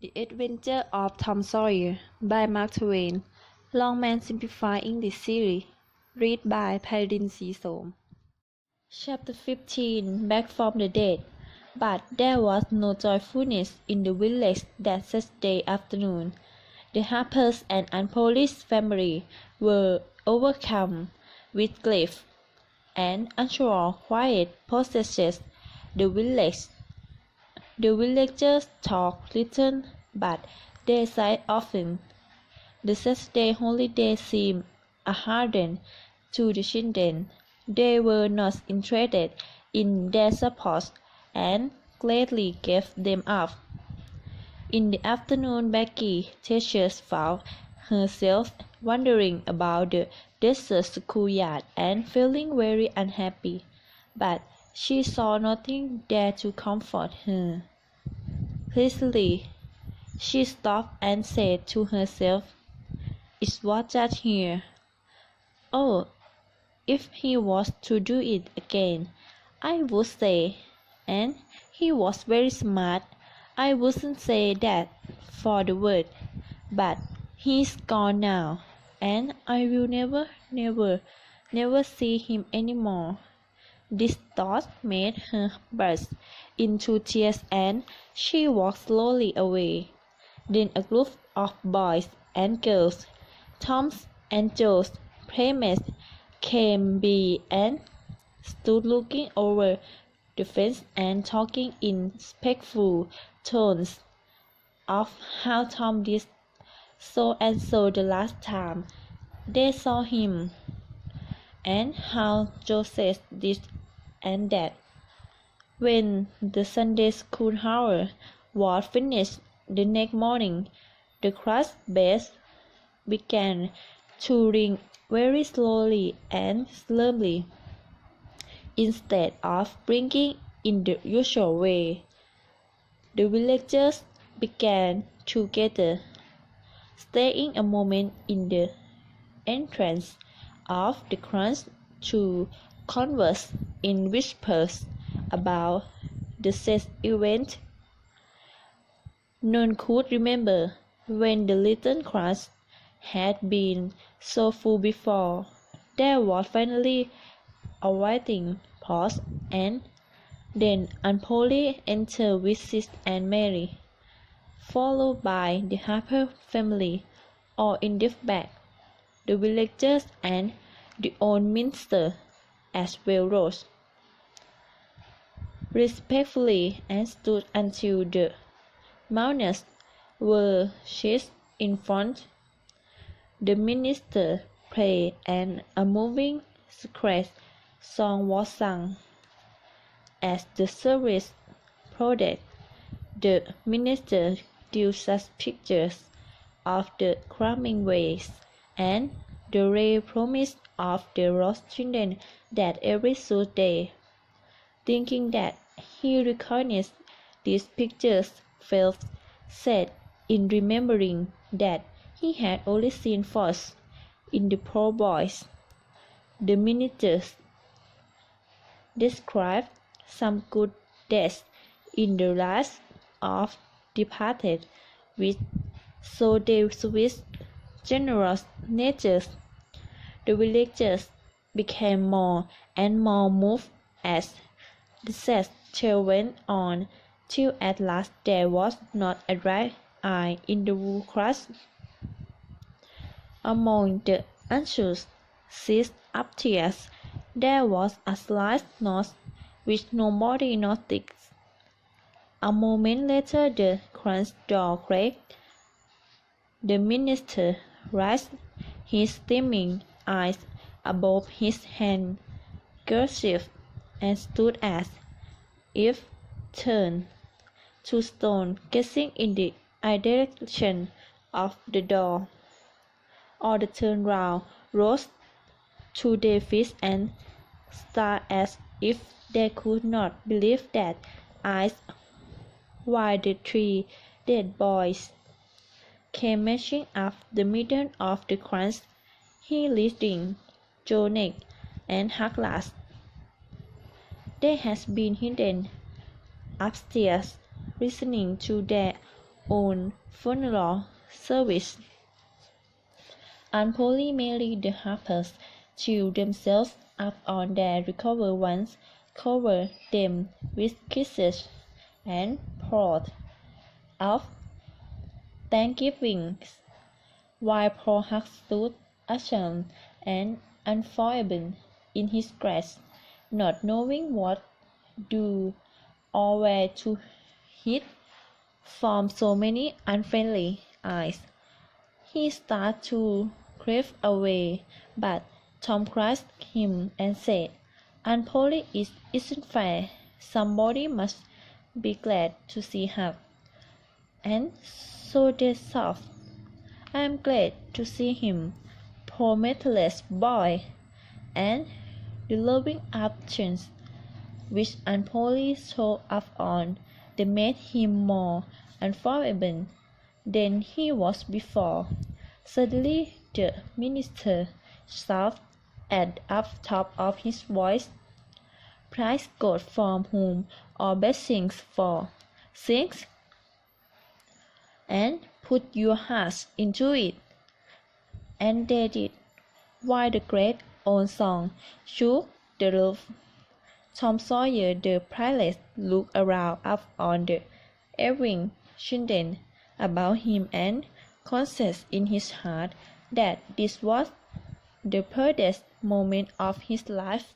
The Adventure of Tom Sawyer by Mark Twain. Long man simplified in this series. Read by Pairin Srisom. Chapter 15. Back from the dead. But there was no joyfulness in the village that Saturday afternoon. The Harpers and unpolished family were overcome with grief, and unusual quiet possessed the village. The villagers talked little, but they sighed often. The Saturday holiday seemed a harden to the children. They were not interested in their sports, and gladly gave them up. In the afternoon, Becky Teachers found herself wandering about the desert schoolyard and feeling very unhappy, but she saw nothing there to comfort her. Presently, she stopped and said to herself, "It was just here. Oh, if he was to do it again, I would say, and he was very smart, I wouldn't say that for the world. But he's gone now, and I will never see him any more." This thought made her burst into tears, and she walked slowly away. Then a group of boys and girls, Toms and Joes, playmates, came by and stood looking over the fence and talking in respectful tones of how Tom did so and so the last time they saw him, and how Joseph did and that. When the Sunday school hour was finished the next morning, the church bells began to ring very slowly and solemnly, instead of ringing in the usual way. The villagers began to gather, staying a moment in the entrance of the church to converse in whispers about the said event. None could remember when the little church had been so full before. There was finally a waiting pause, and then Aunt Polly entered with Sis and Mary, followed by the Harper family, all in the back. The villagers and the old minister as well rose respectfully and stood until the mourners were seated in front. The minister played, and a moving sacred song was sung. As the service proceeded, the minister drew such pictures of the coming ways and the rare promise of the lost children that every Tuesday, thinking that he recognized these pictures, felt sad in remembering that he had only seen faults in the poor boys. The ministers described some good deeds in the lives of departed, which so their sweet, generous natures. The villagers became more and more moved as the sad tale went on, till at last there was not a dry eye in the whole class. Among the anxious seized up tears, there was a slight noise which nobody noticed. A moment later the church door cracked. The minister raised his streaming eyes above his handkerchief and stood as if turned to stone, gazing in the direction of the door. All turned round, rose to their feet, and stared as if they could not believe their eyes, while the three dead boys came marching up the middle of the crowd, he leading Joe and Douglas. They had been hidden upstairs, listening to their own funeral service. Aunt Polly married the Harpers, threw themselves up on their recovered ones, covered them with kisses, and poured out thanksgivings, while poor Huck stood ashamed and unfoible in his grave, not knowing what to do or where to hide from so many unfriendly eyes. He started to creep away, but Tom grasped him and said, "Aunt Polly, it isn't fair. Somebody must be glad to see her." And so they sobbed. "I am glad to see him, poor motherless boy." And the loving affections which Aunt Polly showed up on they made him more unforgivable than he was before. Suddenly the minister shouted at the top of his voice, "Praise God from whom all blessings fall. Sing, and put your hearts into it." And they did, while the great old song shook the roof. Tom Sawyer the pilot looked around up on the erring children about him and confessed in his heart that this was the proudest moment of his life.